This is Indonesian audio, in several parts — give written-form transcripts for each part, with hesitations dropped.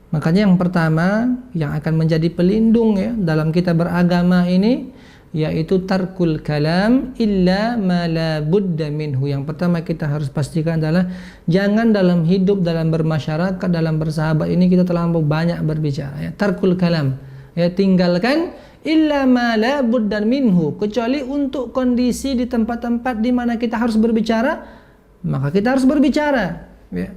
Makanya yang pertama yang akan menjadi pelindung ya dalam kita beragama ini yaitu tarkul kalam illa ma la budda minhu. Yang pertama kita harus pastikan adalah jangan dalam hidup, dalam bermasyarakat, dalam bersahabat ini kita terlampau banyak berbicara ya. Tarkul kalam ya, tinggalkan illa ma la budda minhu, kecuali untuk kondisi di tempat-tempat di mana kita harus berbicara, maka kita harus berbicara ya.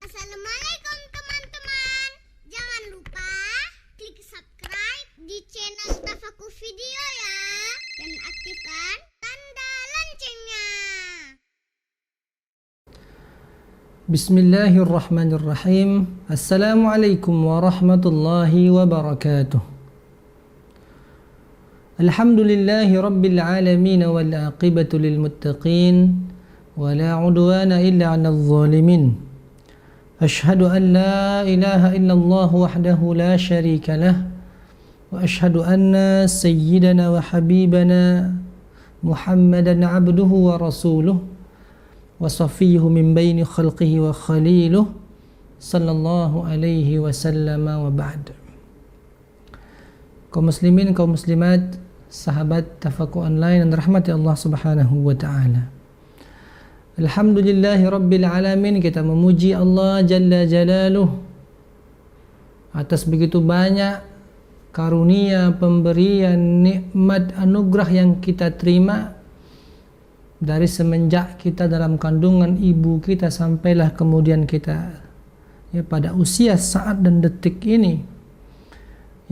Assalamualaikum teman-teman. Jangan lupa klik subscribe di channel Tafakur Video ya, dan aktifkan tanda loncengnya. Bismillahirrahmanirrahim. Assalamualaikum warahmatullahi wabarakatuh. Alhamdulillahi rabbil alamin wal aqibatu lil muttaqin wa la udwana illa 'alal zalimin. Ashhadu an la ilaha illallah wahdahu la syarika lah wa ashhadu anna sayyidana wa habibana Muhammadan abduhu wa rasuluh wa safiyyuhu min baini khalqihi wa khaliluh sallallahu alaihi wasallam wa ba'd. Kaum muslimin, kaum muslimat, sahabat Tafakur Online yang dirahmati Allah Subhanahu wa taala. Alhamdulillahi Rabbil Alamin, kita memuji Allah Jalla Jalaluh atas begitu banyak karunia, pemberian, nikmat, anugerah yang kita terima dari semenjak kita dalam kandungan ibu kita sampailah kemudian kita ya pada usia saat dan detik ini,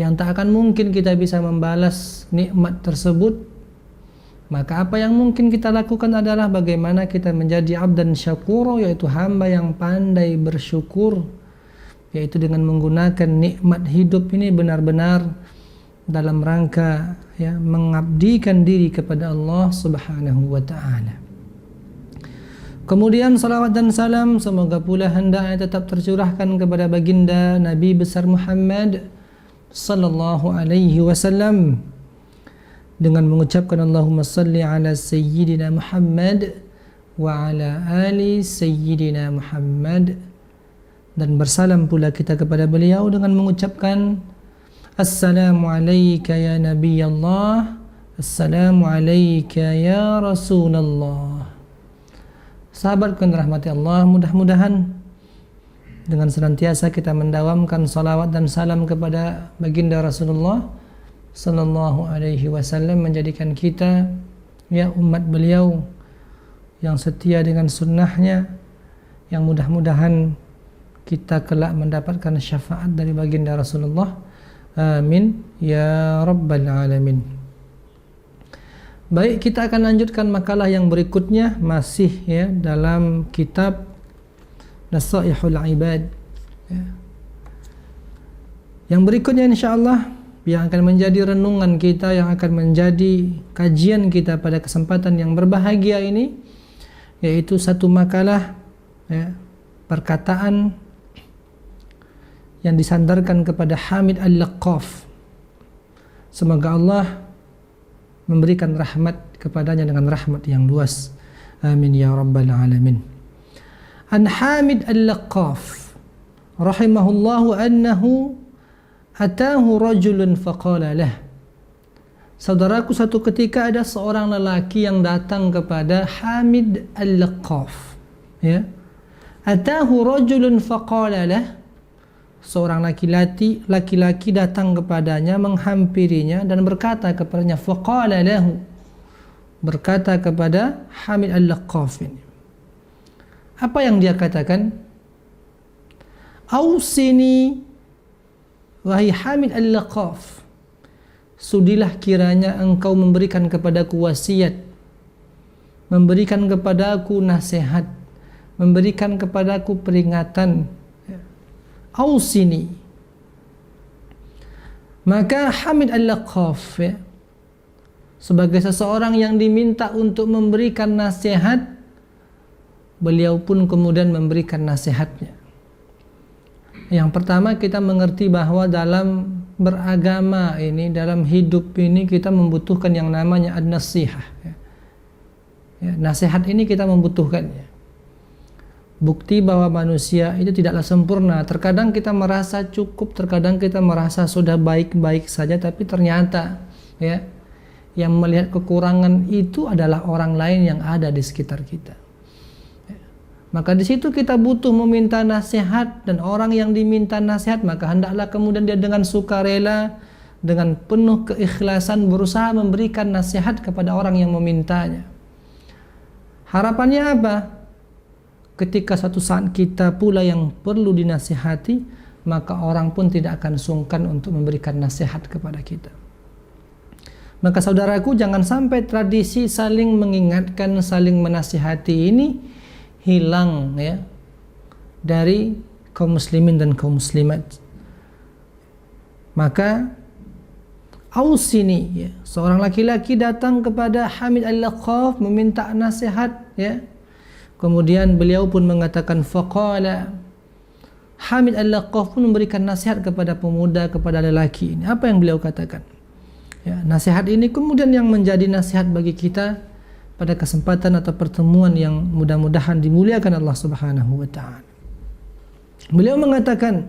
yang tak akan mungkin kita bisa membalas nikmat tersebut. Maka apa yang mungkin kita lakukan adalah bagaimana kita menjadi abdan syakuro, yaitu hamba yang pandai bersyukur, yaitu dengan menggunakan nikmat hidup ini benar-benar dalam rangka ya mengabdikan diri kepada Allah Subhanahu wa taala. Kemudian salawat dan salam semoga pula hendaknya tetap tercurahkan kepada baginda Nabi besar Muhammad sallallahu alaihi wasallam dengan mengucapkan Allahumma salli ala sayyidina Muhammad wa ala ali sayyidina Muhammad, dan bersalam pula kita kepada beliau dengan mengucapkan assalamu alayka ya Nabi Allah, assalamu alayka ya Rasulullah. Sahabatku yang dirahmati Allah, mudah-mudahan dengan senantiasa kita mendawamkan salawat dan salam kepada baginda Rasulullah sallallahu alaihi wasallam menjadikan kita ya umat beliau yang setia dengan sunnahnya, yang mudah-mudahan kita kelak mendapatkan syafaat dari baginda Rasulullah. Amin ya rabbal alamin. Baik, kita akan lanjutkan makalah yang berikutnya, masih ya dalam kitab Nasaihul Ibad ya. Yang berikutnya insyaallah yang akan menjadi renungan kita, yang akan menjadi kajian kita pada kesempatan yang berbahagia ini, yaitu satu makalah ya, perkataan yang disandarkan kepada Hamid Al-Laqaf. Semoga Allah memberikan rahmat kepadanya dengan rahmat yang luas. Amin ya rabbal alamin. An Hamid Al-Laqaf rahimahullahu annahu atahu rajulun faqala lah. Saudaraku, satu ketika ada seorang lelaki yang datang kepada Hamid Al-Laqaf ya. Atahu rajulun faqala lah. Seorang laki-laki datang kepadanya, menghampirinya dan berkata kepadanya, faqala lahu, berkata kepada Hamid Al-Laqaf ini. Apa yang dia katakan? Ausini, wahai Hamid Al-Laqaf, sudilah kiranya engkau memberikan kepadaku wasiat, memberikan kepadaku nasihat, memberikan kepadaku peringatan. Ausini. Maka Hamid Al-Laqaf ya, sebagai seseorang yang diminta untuk memberikan nasihat, beliau pun kemudian memberikan nasihatnya. Yang pertama, kita mengerti bahwa dalam beragama ini, dalam hidup ini, kita membutuhkan yang namanya an-nasihah ya. Nasihat ini kita membutuhkannya. bukti bahwa manusia itu tidaklah sempurna. Terkadang kita merasa cukup, terkadang kita merasa sudah baik-baik saja, tapi ternyata ya yang melihat kekurangan itu adalah orang lain yang ada di sekitar kita. Maka di situ kita butuh meminta nasihat, dan orang yang diminta nasihat maka hendaklah kemudian dia dengan sukarela, dengan penuh keikhlasan berusaha memberikan nasihat kepada orang yang memintanya. Harapannya apa? Ketika suatu saat kita pula yang perlu dinasihati, maka orang pun tidak akan sungkan untuk memberikan nasihat kepada kita. Maka saudaraku, jangan sampai tradisi saling mengingatkan, saling menasihati ini hilang ya dari kaum muslimin dan kaum muslimat. Maka Ausini ya, seorang laki-laki datang kepada Hamid Al-Laqaf meminta nasihat ya. Kemudian beliau pun mengatakan faqala, Hamid Al-Laqaf pun memberikan nasihat kepada pemuda, kepada lelaki ini. Apa yang beliau katakan? Ya, nasihat ini kemudian yang menjadi nasihat bagi kita pada kesempatan atau pertemuan yang mudah-mudahan dimuliakan Allah Subhanahu wa taala. Beliau mengatakan,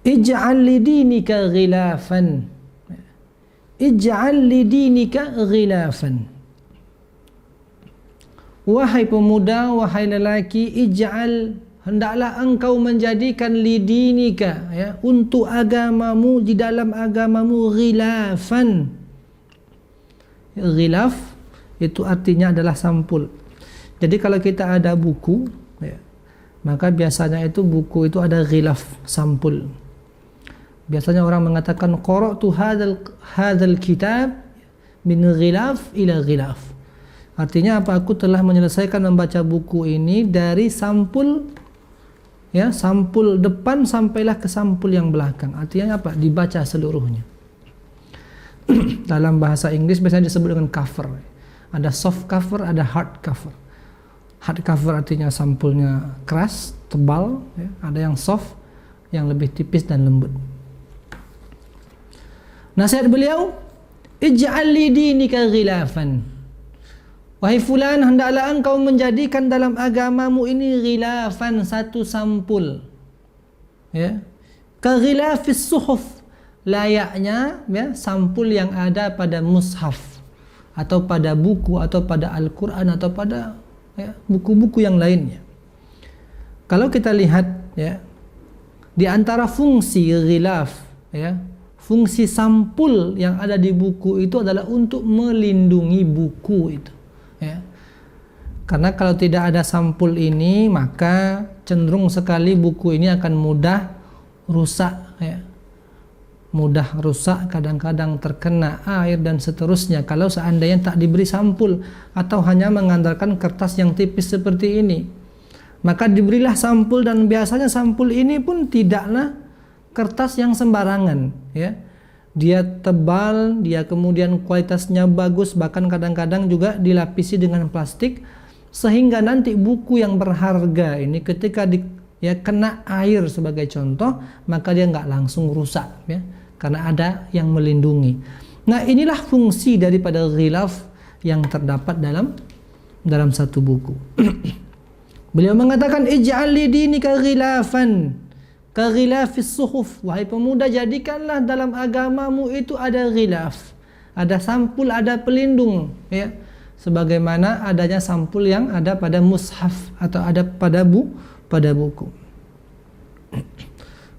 ij'al lidinika ghilafan. Ij'al lidinika ghilafan. Wahai pemuda, wahai lelaki, ij'al, hendaklah engkau menjadikan lidinika ya, untuk agamamu, di dalam agamamu ghilafan. Ghilaf itu artinya adalah sampul. Jadi kalau kita ada buku ya, maka biasanya itu buku itu ada ghilaf, sampul. Biasanya orang mengatakan qara'tu hadzal kitab min ghilaf ila ghilaf. Artinya apa? Aku telah menyelesaikan membaca buku ini dari sampul ya, sampul depan sampailah ke sampul yang belakang. Artinya apa? Dibaca seluruhnya. Dalam bahasa Inggris biasanya disebut dengan cover. Ada soft cover, ada hard cover. Hard cover artinya sampulnya keras, tebal ya. Ada yang soft, yang lebih tipis dan lembut. Nasihat beliau, ij'al lidinika ghilafan. Wahai fulan, hendaklah engkau menjadikan dalam agamamu ini ghilafan, satu sampul. Ya. Ka ghilafis suhuf, layaknya ya, sampul yang ada pada mushaf atau pada buku atau pada Al-Qur'an atau pada ya, buku-buku yang lainnya. Kalau kita lihat ya, di antara fungsi ghilaf ya, fungsi sampul yang ada di buku itu adalah untuk melindungi buku itu. Ya. Karena kalau tidak ada sampul ini, maka cenderung sekali buku ini akan mudah rusak ya. Mudah rusak, kadang-kadang terkena air dan seterusnya kalau seandainya tak diberi sampul atau hanya mengandalkan kertas yang tipis seperti ini. Maka diberilah sampul, dan biasanya sampul ini pun tidaklah kertas yang sembarangan ya. Dia tebal, dia kemudian kualitasnya bagus, bahkan kadang-kadang juga dilapisi dengan plastik, sehingga nanti buku yang berharga ini ketika ya kena air sebagai contoh, maka dia nggak langsung rusak ya, karena ada yang melindungi. Nah, inilah fungsi daripada ghilaf yang terdapat dalam satu buku. Beliau mengatakan ij'al lidinika ghilafan ka ghilafis suhuf. Wahai pemuda, jadikanlah dalam agamamu itu ada ghilaf, ada sampul, ada pelindung ya, sebagaimana adanya sampul yang ada pada mushaf atau ada pada buku.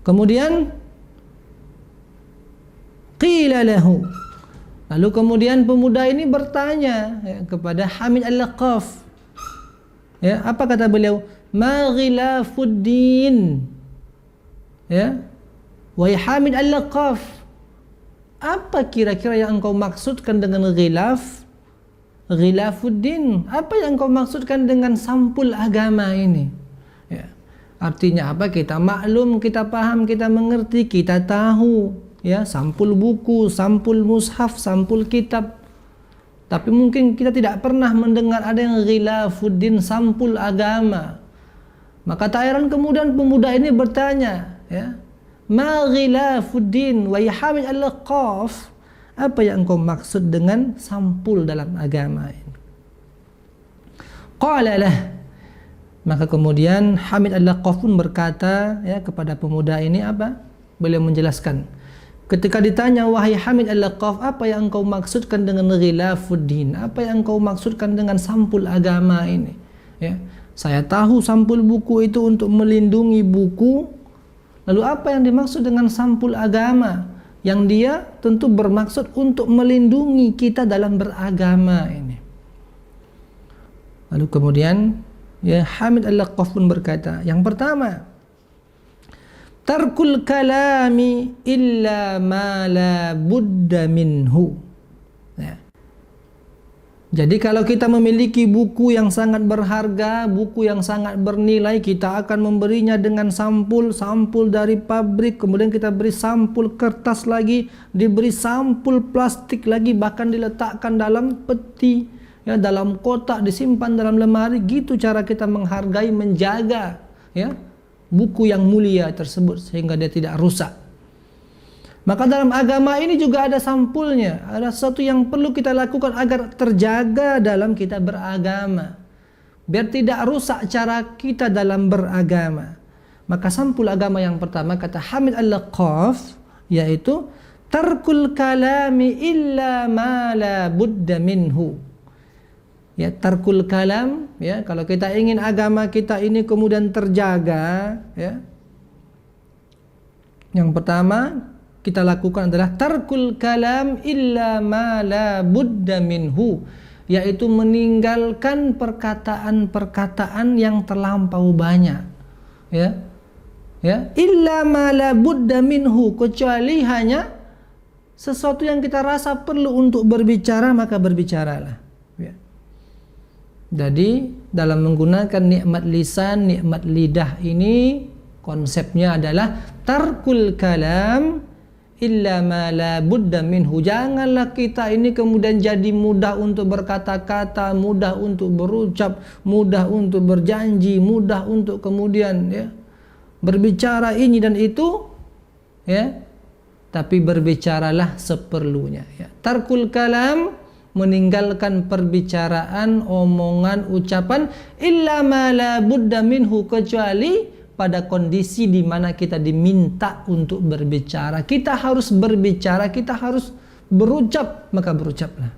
Kemudian qila lahu, lalu kemudian pemuda ini bertanya ya, kepada Hamid Al-Laqaf ya, apa kata beliau? Ma ghilafuddin. Ya, wahai Hamid Al-Laqaf, apa kira-kira yang engkau maksudkan dengan ghilaf? Ghilafuddin, apa yang engkau maksudkan dengan sampul agama ini? Ya, artinya apa? Kita maklum, kita paham, kita mengerti, kita tahu ya, sampul buku, sampul mushaf, sampul kitab. Tapi mungkin kita tidak pernah mendengar ada yang ghilafuddin, sampul agama. Maka tak heran kemudian pemuda ini bertanya ya, ma ghilafuddin, wa Hamid Al-Laqaf, apa yang engkau maksud dengan sampul dalam agama ini? Qala lah, Maka kemudian Hamid Al-Laqaf pun berkata ya kepada pemuda ini apa? Beliau menjelaskan, ketika ditanya, wahai Hamid Al-Laqaf, apa yang engkau maksudkan dengan ghilafuddin? Apa yang engkau maksudkan dengan sampul agama ini? Ya, saya tahu sampul buku itu untuk melindungi buku. Lalu apa yang dimaksud dengan sampul agama? Yang dia tentu bermaksud untuk melindungi kita dalam beragama ini. Lalu kemudian ya Hamid Al-Laqaf pun berkata, yang pertama, tarkul kalami illa ma la budda minhu. Ya. Jadi kalau kita memiliki buku yang sangat berharga, buku yang sangat bernilai, kita akan memberinya dengan sampul dari pabrik, kemudian kita beri sampul kertas lagi, diberi sampul plastik lagi, bahkan diletakkan dalam peti, ya, dalam kotak, disimpan dalam lemari. Gitu cara kita menghargai, menjaga ya buku yang mulia tersebut sehingga dia tidak rusak. Maka dalam agama ini juga ada sampulnya, ada sesuatu yang perlu kita lakukan agar terjaga dalam kita beragama, biar tidak rusak cara kita dalam beragama. Maka sampul agama yang pertama, kata Hamid Al-Laqaf, yaitu tarkul kalami illa ma la budda minhu. Ya, tarkul kalam, ya, kalau kita ingin agama kita ini kemudian terjaga, ya, yang pertama kita lakukan adalah tarkul kalam illa ma la budda minhu, yaitu meninggalkan perkataan-perkataan yang terlampau banyak, ya, ya, illa ma la budda minhu, kecuali hanya sesuatu yang kita rasa perlu untuk berbicara, maka berbicaralah. Ya. Jadi dalam menggunakan nikmat lisan, nikmat lidah ini, konsepnya adalah tarkul kalam illa ma la budda minhu. Janganlah kita ini kemudian jadi mudah untuk berkata-kata, mudah untuk berucap, mudah untuk berjanji, mudah untuk kemudian ya berbicara ini dan itu, ya, tapi berbicaralah seperlunya, ya. Tarkul kalam, meninggalkan perbicaraan, omongan, ucapan, illa ma la budda minhu, kecuali pada kondisi di mana kita diminta untuk berbicara. Kita harus berbicara, kita harus berucap, maka berucaplah.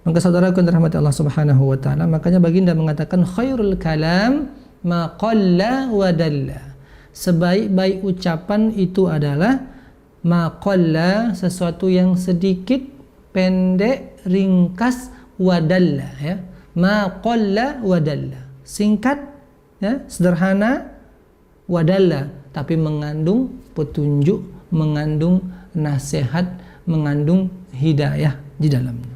Maka saudaraku yang dirahmati Allah Subhanahu wa taala, makanya baginda mengatakan khairul kalam ma qalla wa dalla. Sebaik-baik ucapan itu adalah ma qalla, sesuatu yang sedikit, pendek, ringkas, wa dalla, ya. Ma qalla wa dalla. Singkat, ya, sederhana, wadalla, tapi mengandung petunjuk, mengandung nasihat, mengandung hidayah di dalamnya.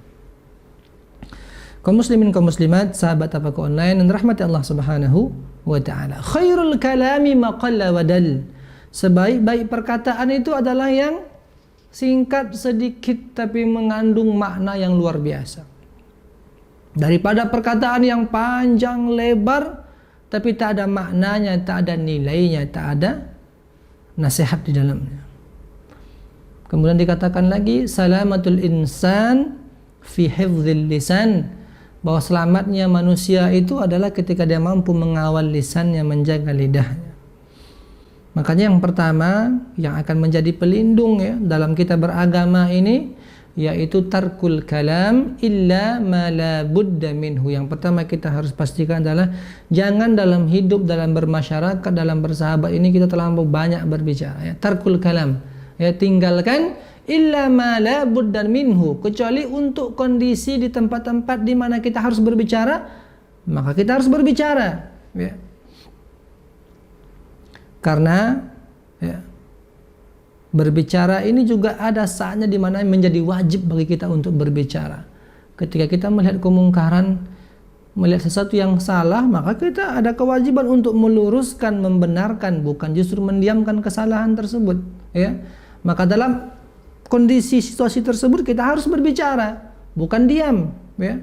Kaum muslimin, kaum muslimat, sahabat Tafakur Online yang rahmati Allah Subhanahu wa taala. Khairul kalami ma qalla wa dal. Sebaik-baik perkataan itu adalah yang singkat, sedikit, tapi mengandung makna yang luar biasa. Daripada perkataan yang panjang lebar tapi tak ada maknanya, tak ada nilainya, tak ada nasihat di dalamnya. Kemudian dikatakan lagi salamatul insan fi hifdzil lisan, bahwa selamatnya manusia itu adalah ketika dia mampu mengawal lisannya, menjaga lidahnya. Makanya yang pertama yang akan menjadi pelindung ya dalam kita beragama ini, yaitu tarkul kalam illa ma la budda minhu. Yang pertama kita harus pastikan adalah jangan dalam hidup, dalam bermasyarakat, dalam bersahabat ini kita terlampau banyak berbicara, ya. Tarkul kalam, ya, tinggalkan illa ma la budda minhu, kecuali untuk kondisi di tempat-tempat di mana kita harus berbicara, maka kita harus berbicara, ya. Karena ya, berbicara ini juga ada saatnya di mana menjadi wajib bagi kita untuk berbicara. Ketika kita melihat kemungkaran, melihat sesuatu yang salah, maka kita ada kewajiban untuk meluruskan, membenarkan, bukan justru mendiamkan kesalahan tersebut, ya. Maka dalam kondisi situasi tersebut kita harus berbicara, bukan diam, ya.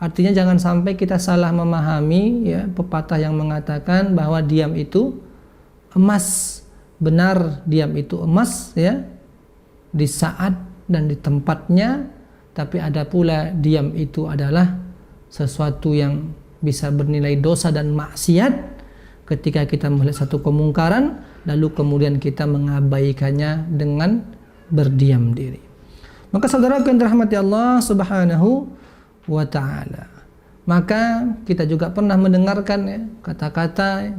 Artinya jangan sampai kita salah memahami, ya, pepatah yang mengatakan bahwa diam itu emas. Benar, diam itu emas, ya, di saat dan di tempatnya. Tapi ada pula diam itu adalah sesuatu yang bisa bernilai dosa dan maksiat ketika kita melihat satu kemungkaran lalu kemudian kita mengabaikannya dengan berdiam diri. Maka saudaraku yang dirahmati Allah Subhanahu wa taala, maka kita juga pernah mendengarkan ya, kata-kata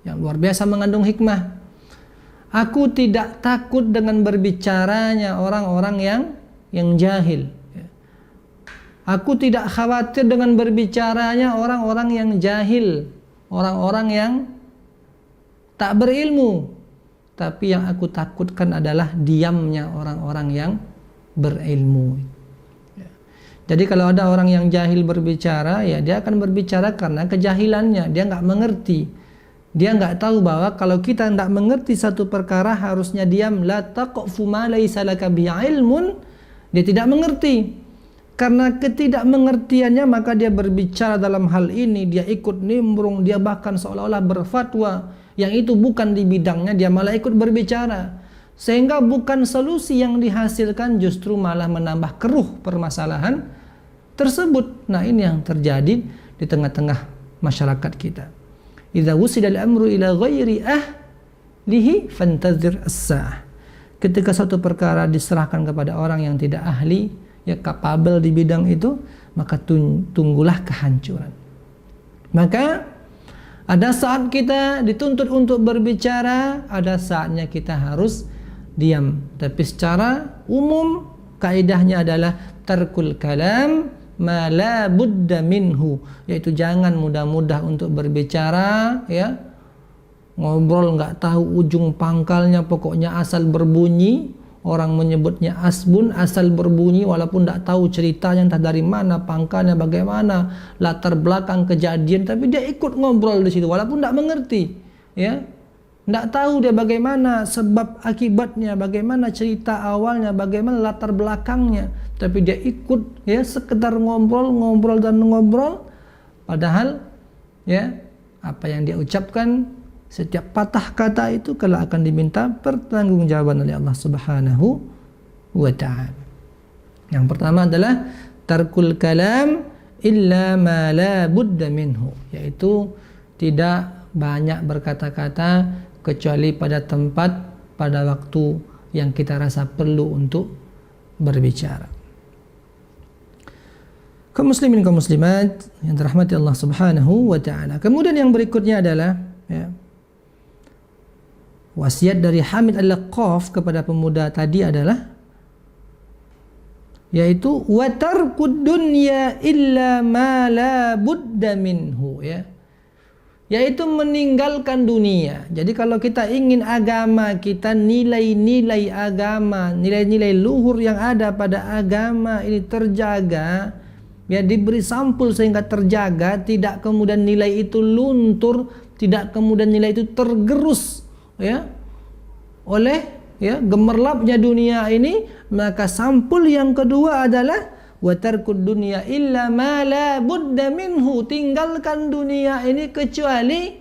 yang luar biasa mengandung hikmah. Aku tidak takut dengan berbicaranya orang-orang yang jahil. Aku tidak khawatir dengan berbicaranya orang-orang yang jahil, orang-orang yang tak berilmu. Tapi yang aku takutkan adalah diamnya orang-orang yang berilmu. Jadi kalau ada orang yang jahil berbicara, ya dia akan berbicara karena kejahilannya, dia nggak mengerti. Dia nggak tahu bahwa kalau kita nggak mengerti satu perkara harusnya diam. La taqfu ma laysa laka bi ilmun. Dia tidak mengerti. Karena ketidakmengertiannya maka dia berbicara dalam hal ini, dia ikut nimbrung, dia bahkan seolah-olah berfatwa yang itu bukan di bidangnya, dia malah ikut berbicara. Sehingga bukan solusi yang dihasilkan, justru malah menambah keruh permasalahan tersebut. Nah, ini yang terjadi di tengah-tengah masyarakat kita. Idza wusida al-amru ila ghairi ahlihi fantazir as-sa'ah. Ketika suatu perkara diserahkan kepada orang yang tidak ahli, ya kapabel di bidang itu, maka tunggulah kehancuran. Maka ada saat kita dituntut untuk berbicara, ada saatnya kita harus diam. Tapi secara umum kaidahnya adalah tarkul kalam ma la budda minhu, yaitu jangan mudah-mudah untuk berbicara, ya. Ngobrol nggak tahu ujung pangkalnya, pokoknya asal berbunyi. Orang menyebutnya asbun, asal berbunyi, walaupun tidak tahu ceritanya entah dari mana, pangkalnya bagaimana, latar belakang kejadian, tapi dia ikut ngobrol di situ walaupun tidak mengerti, ya, tidak tahu dia bagaimana sebab akibatnya, bagaimana cerita awalnya, bagaimana latar belakangnya, tapi dia ikut, ya, sekedar ngobrol dan ngobrol, padahal, ya, apa yang dia ucapkan, setiap patah kata itu kelak akan diminta pertanggungjawaban oleh Allah Subhanahu wa ta'ala. Yang pertama adalah tarkul kalam illa ma la budda minhu, yaitu tidak banyak berkata-kata kecuali pada tempat, pada waktu yang kita rasa perlu untuk berbicara. Kaum muslimin, kaum muslimat yang dirahmati Allah Subhanahu wa ta'ala. Kemudian yang berikutnya adalah, ya, wasiat dari Hamid Al-Laqaf kepada pemuda tadi adalah, yaitu wa tarkud dunya illa ma la budda minhu, ya, yaitu meninggalkan dunia. Jadi kalau kita ingin agama kita, nilai-nilai agama, nilai-nilai luhur yang ada pada agama ini terjaga, ya, diberi sampul sehingga terjaga, tidak kemudian nilai itu luntur, tidak kemudian nilai itu tergerus, ya, oleh, ya, gemerlapnya dunia ini, maka sampul yang kedua adalah wa tarkud dunya illa ma la budda minhu, tinggalkan dunia ini kecuali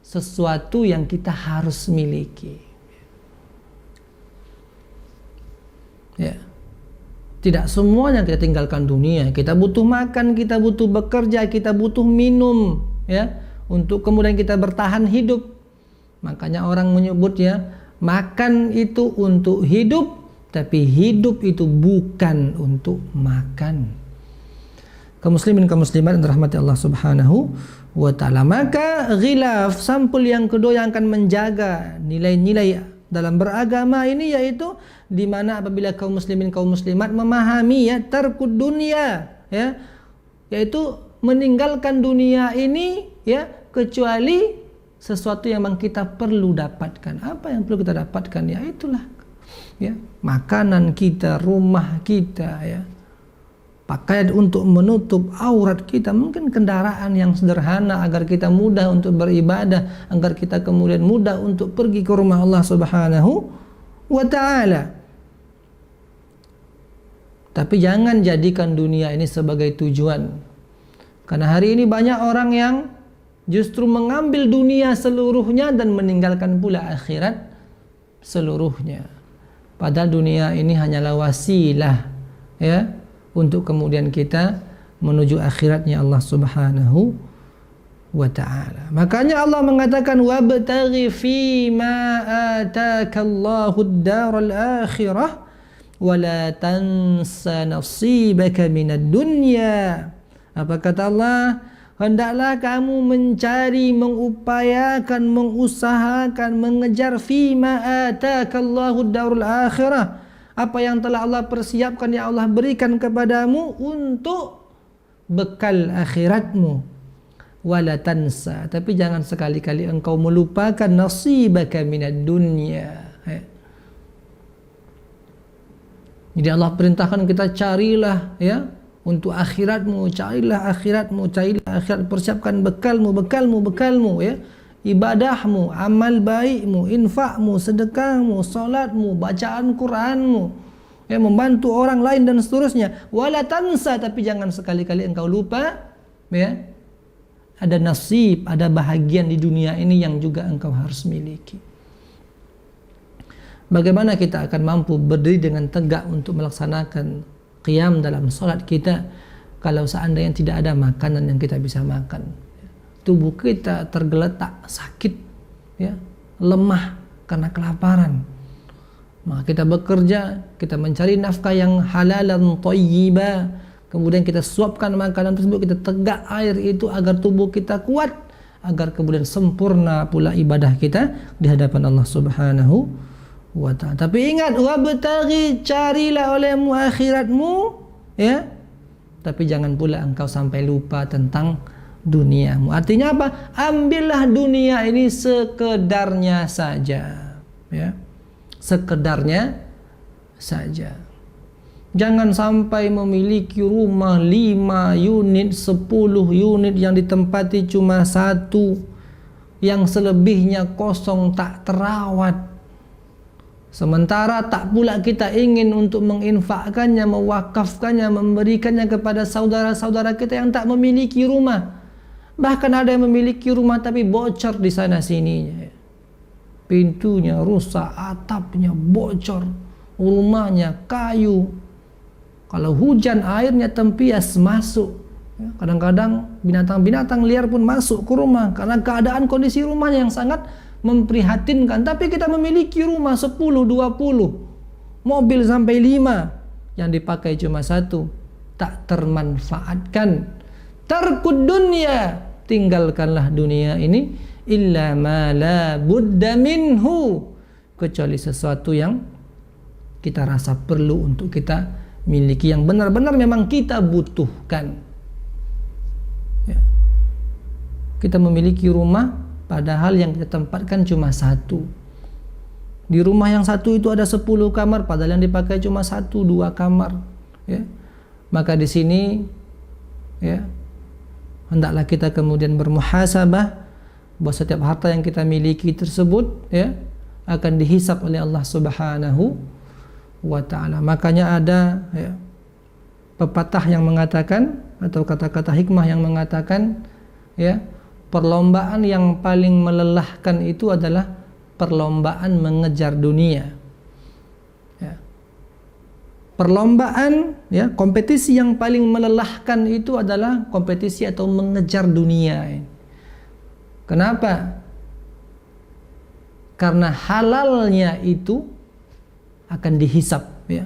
sesuatu yang kita harus miliki. Ya. Tidak semuanya kita tinggalkan dunia. Kita butuh makan, kita butuh bekerja, kita butuh minum, ya, untuk kemudian kita bertahan hidup. Makanya orang menyebut, ya, makan itu untuk hidup, tapi hidup itu bukan untuk makan. Kaum muslimin, kaum muslimat yang dirahmati Allah Subhanahu wa ta'ala. Maka ghilaf, sampul yang kedua yang akan menjaga nilai-nilai dalam beragama ini, yaitu di mana apabila kaum muslimin, kaum muslimat memahami, ya, tarkud dunia, ya, yaitu meninggalkan dunia ini, ya, kecuali sesuatu yang memang kita perlu dapatkan. Apa yang perlu kita dapatkan? Ya itulah, ya, makanan kita, rumah kita, ya, pakaian untuk menutup aurat kita, mungkin kendaraan yang sederhana agar kita mudah untuk beribadah, agar kita kemudian mudah untuk pergi ke rumah Allah Subhanahu wa ta'ala. Tapi jangan jadikan dunia ini sebagai tujuan, karena hari ini banyak orang yang justru mengambil dunia seluruhnya dan meninggalkan pula akhirat seluruhnya. Padahal dunia ini hanyalah wasilah, ya, untuk kemudian kita menuju akhiratnya Allah Subhanahu wa ta'ala. Makanya Allah mengatakan wabtaghi fima atakallahu ad-daral akhirah wa la tansa nasibaka minad dunya. Apa kata Allah? Hendaklah kamu mencari, mengupayakan, mengusahakan, mengejar fima atakallahu ad-darul akhirah. Apa yang telah Allah persiapkan, yang Allah berikan kepadamu untuk bekal akhiratmu. Wala tansa, tapi jangan sekali-kali engkau melupakan nasibaka minad dunya. Jadi Allah perintahkan kita carilah ya untuk akhiratmu, carilah akhiratmu, carilah akhirat, persiapkan bekalmu ya, ibadahmu, amal baikmu, infakmu, sedekahmu, salatmu, bacaan Qur'anmu, ya, membantu orang lain dan seterusnya. Wala tansa, tapi jangan sekali-kali engkau lupa ya, ada nasib, ada bahagian di dunia ini yang juga engkau harus miliki. Bagaimana kita akan mampu berdiri dengan tegak untuk melaksanakan qiyam dalam salat kita kalau seandainya tidak ada makanan yang kita bisa makan? Tubuh kita tergeletak, sakit, ya, lemah karena kelaparan. Maka kita bekerja, kita mencari nafkah yang halalan thayyibah, kemudian kita suapkan makanan tersebut, kita tegak air itu agar tubuh kita kuat, agar kemudian sempurna pula ibadah kita di hadapan Allah Subhanahu wa ta'ala. Tapi ingat, wabtaghi, carilah olehmu akhiratmu ya, tapi jangan pula engkau sampai lupa tentang duniamu. Artinya apa? Ambillah dunia ini sekedarnya saja ya, sekedarnya saja. Jangan sampai memiliki rumah 5 unit, 10 unit yang ditempati cuma 1, yang selebihnya kosong tak terawat. Sementara tak pula kita ingin untuk menginfakkannya, mewakafkannya, memberikannya kepada saudara-saudara kita yang tak memiliki rumah. Bahkan ada yang memiliki rumah tapi bocor di sana sininya. Pintunya rusak, atapnya bocor, rumahnya kayu. Kalau hujan airnya tempias masuk. Kadang-kadang binatang-binatang liar pun masuk ke rumah karena keadaan kondisi rumahnya yang sangat memprihatinkan. Tapi kita memiliki rumah 10, 20, mobil sampai 5, yang dipakai cuma 1, tak termanfaatkan. Tarkud dunya, tinggalkanlah dunia ini, illa ma la budda minhu, kecuali sesuatu yang kita rasa perlu untuk kita miliki, yang benar-benar memang kita butuhkan ya. Kita memiliki rumah padahal yang kita tempatkan cuma 1. Di rumah yang 1 itu ada 10 kamar padahal yang dipakai cuma 1, 2 kamar ya. Maka di sini ya, hendaklah kita kemudian bermuhasabah bahwa setiap harta yang kita miliki tersebut ya akan dihisab oleh Allah Subhanahu wa ta'ala. Makanya ada ya, pepatah yang mengatakan, atau kata-kata hikmah yang mengatakan ya, perlombaan yang paling melelahkan itu adalah perlombaan mengejar dunia ya. Perlombaan ya, kompetisi yang paling melelahkan itu adalah kompetisi atau mengejar dunia. Kenapa? Karena halalnya itu akan dihisap ya.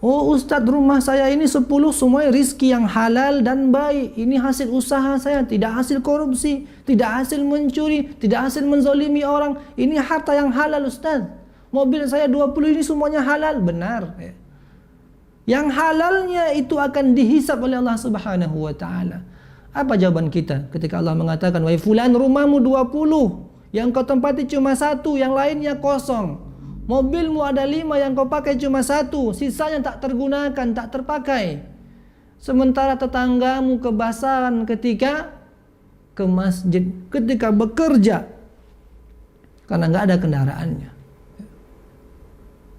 Oh Ustadz, rumah saya ini 10 semuanya rizki yang halal dan baik. Ini hasil usaha saya, tidak hasil korupsi, tidak hasil mencuri, tidak hasil menzalimi orang. Ini harta yang halal Ustadz. Mobil saya 20 ini semuanya halal. Benar ya. Yang halalnya itu akan dihisap oleh Allah Subhanahu wa ta'ala. Apa jawaban kita ketika Allah mengatakan, wahai fulan, rumahmu 20, yang kau tempati cuma 1, yang lainnya kosong. Mobilmu ada 5, yang kau pakai cuma 1, sisanya tak tergunakan, tak terpakai. Sementara tetanggamu kebasaran ketika ke masjid, ketika bekerja, karena nggak ada kendaraannya.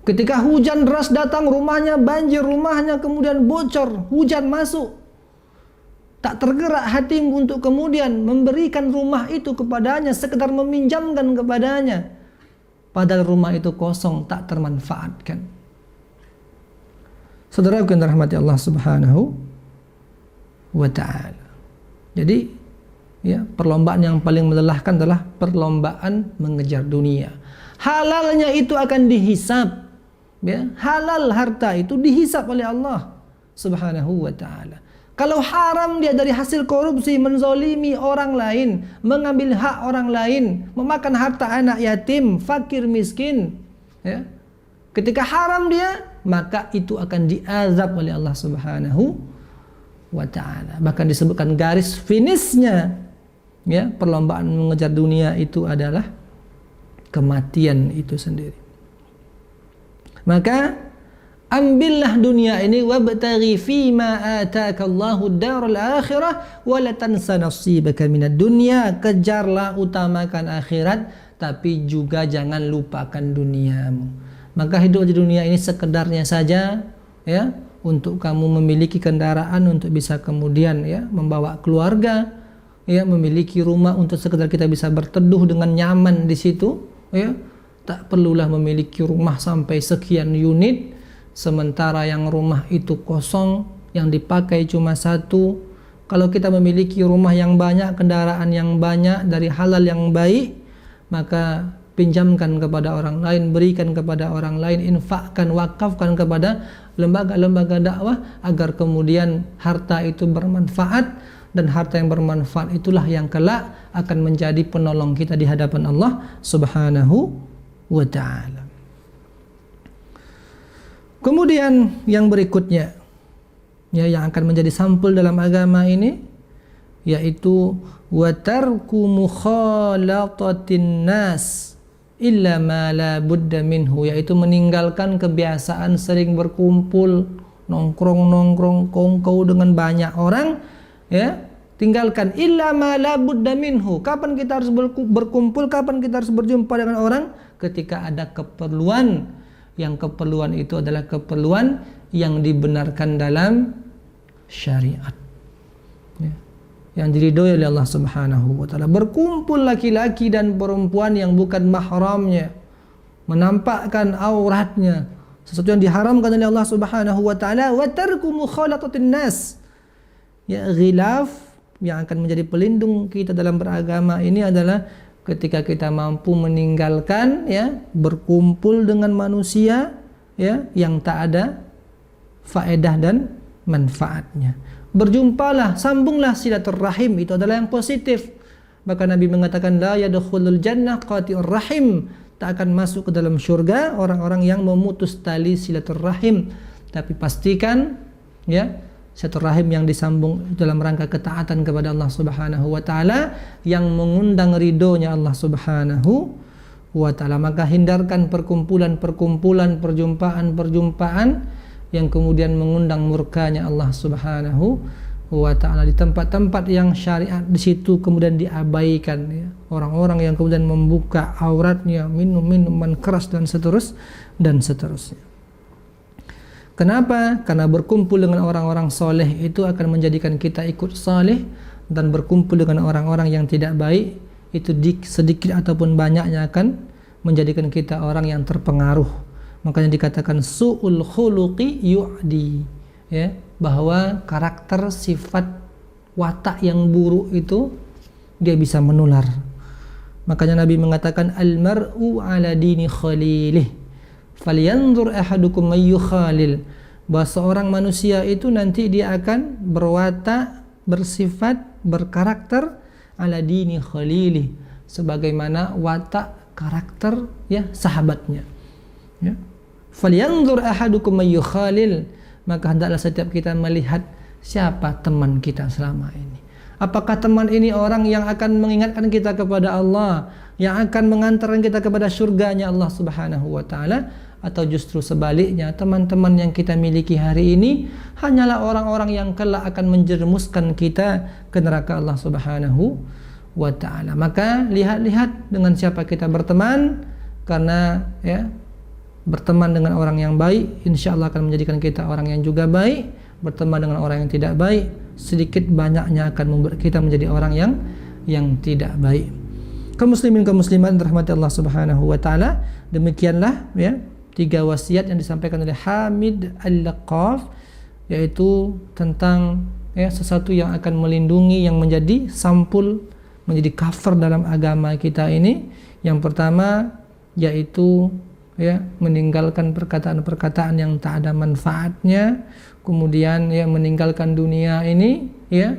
Ketika hujan deras datang, rumahnya banjir, rumahnya kemudian bocor, hujan masuk. Tak tergerak hatimu untuk kemudian memberikan rumah itu kepadanya, sekedar meminjamkan kepadanya. Padahal rumah itu kosong, tak termanfaatkan. Saudara yang dirahmati Allah Subhanahu wa ta'ala. Jadi Ya, perlombaan yang paling melelahkan adalah perlombaan mengejar dunia. Halalnya itu akan dihisab. Ya, halal harta itu dihisab oleh Allah Subhanahu wa taala. Kalau haram dia dari hasil korupsi, menzalimi orang lain, mengambil hak orang lain, memakan harta anak yatim, fakir miskin, ya. Ketika haram dia, maka itu akan diazab oleh Allah Subhanahu wa taala. Bahkan disebutkan garis finishnya, ya, perlombaan mengejar dunia itu adalah kematian itu sendiri. Maka ambillah dunia ini wabtaghi fima ataka Allahu ad-daral akhirah wa la tansa nasibaka minad dunya. Kejarlah, utamakan akhirat, tapi juga jangan lupakan duniamu. Maka hidup di dunia ini sekedarnya saja, ya, untuk kamu memiliki kendaraan untuk bisa kemudian, ya, membawa keluarga, ya, memiliki rumah untuk sekedar kita bisa berteduh dengan nyaman di situ, ya. Tak perlulah memiliki rumah sampai sekian unit, sementara yang rumah itu kosong, yang dipakai cuma satu. Kalau kita memiliki rumah yang banyak, kendaraan yang banyak dari halal yang baik, maka pinjamkan kepada orang lain, berikan kepada orang lain, infakkan, wakafkan kepada lembaga-lembaga dakwah, agar kemudian harta itu bermanfaat, dan harta yang bermanfaat itulah yang kelak akan menjadi penolong kita di hadapan Allah Subhanahu wa ta'ala. Kemudian yang berikutnya, ya, yang akan menjadi sampul dalam agama ini, yaitu wa tarku mukhalatatin nas illa ma la budda minhu, yaitu meninggalkan kebiasaan sering berkumpul, nongkrong kongkow dengan banyak orang, ya. Tinggalkan illa ma la budda minhu. Kapan kita harus berkumpul, kapan kita harus berjumpa dengan orang? Ketika ada keperluan, yang keperluan itu adalah keperluan yang dibenarkan dalam syariat, ya, yang diridhoi oleh Allah Subhanahu wa taala. Berkumpul laki-laki dan perempuan yang bukan mahramnya, menampakkan auratnya, sesuatu yang diharamkan oleh Allah Subhanahu wa taala. Wa tarku mukhalatatin nas, ya, ghilaf yang akan menjadi pelindung kita dalam beragama ini adalah ketika kita mampu meninggalkan, ya, berkumpul dengan manusia, ya, yang tak ada faedah dan manfaatnya. Berjumpalah, sambunglah silaturahim, itu adalah yang positif. Bahkan Nabi mengatakan la yadkhulul jannah qati'ur rahim, tak akan masuk ke dalam surga orang-orang yang memutus tali silaturahim. Tapi pastikan, ya, silaturahim yang disambung dalam rangka ketaatan kepada Allah Subhanahu wa taala, yang mengundang ridhonya Allah Subhanahu wa taala. Maka hindarkan perkumpulan-perkumpulan, perjumpaan-perjumpaan yang kemudian mengundang murkanya Allah Subhanahu wa taala. Di tempat-tempat yang syariat di situ kemudian diabaikan, ya. Orang-orang yang kemudian membuka auratnya, minum minuman keras dan seterusnya. Kenapa? Karena berkumpul dengan orang-orang soleh itu akan menjadikan kita ikut soleh, dan berkumpul dengan orang-orang yang tidak baik itu sedikit ataupun banyaknya akan menjadikan kita orang yang terpengaruh. Makanya dikatakan su'ul khuluqi yu'di, ya, bahwa karakter, sifat, watak yang buruk itu dia bisa menular. Makanya Nabi mengatakan al-mar'u ala dini khalilih falyanzur ahadukum may yukhalil, bahwa seorang manusia itu nanti dia akan berwatak, bersifat, berkarakter ala dini khalilih, sebagaimana watak, karakter, ya, sahabatnya, ya. Falyanzur ahadukum may yukhalil, maka hendaklah setiap kita melihat siapa teman kita selama ini. Apakah teman ini orang yang akan mengingatkan kita kepada Allah, yang akan mengantarkan kita kepada surganya Allah Subhanahu wa taala, atau justru sebaliknya, teman-teman yang kita miliki hari ini hanyalah orang-orang yang kelak akan menjerumuskan kita ke neraka Allah Subhanahu wa taala. Maka lihat-lihat dengan siapa kita berteman, karena, ya, berteman dengan orang yang baik insyaallah akan menjadikan kita orang yang juga baik. Berteman dengan orang yang tidak baik, sedikit banyaknya akan membuat kita menjadi orang yang tidak baik. Kaum muslimin, kaum muslimat rahmati Allah Subhanahu wa taala, demikianlah, ya, 3 wasiat yang disampaikan oleh Hamid Al-Laqaf, yaitu tentang ya sesuatu yang akan melindungi, yang menjadi sampul, menjadi cover dalam agama kita ini. Yang pertama yaitu ya meninggalkan perkataan-perkataan yang tak ada manfaatnya, kemudian ya meninggalkan dunia ini ya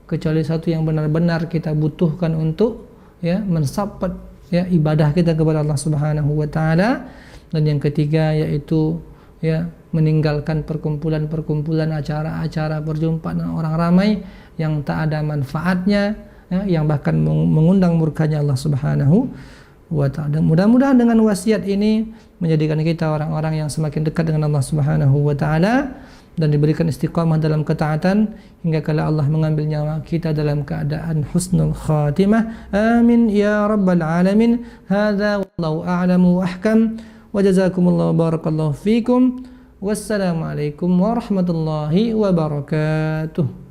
kecuali satu yang benar-benar kita butuhkan untuk ya mensupport ya ibadah kita kepada Allah Subhanahu wa taala. Dan yang ketiga yaitu ya meninggalkan perkumpulan-perkumpulan, acara-acara perjumpaan orang ramai yang tak ada manfaatnya ya, yang bahkan mengundang murkanya Allah Subhanahu wa ta'ala. Mudah-mudahan dengan wasiat ini menjadikan kita orang-orang yang semakin dekat dengan Allah Subhanahu wa ta'ala dan diberikan istiqamah dalam ketaatan hingga kala Allah mengambil nyawa kita dalam keadaan husnul khatimah. Amin ya rabbal alamin. Hadza wallahu a'lamu wa ahkam. Wa jazakumullahu barakallahu fikum. Wassalamualaikum warahmatullahi wabarakatuh.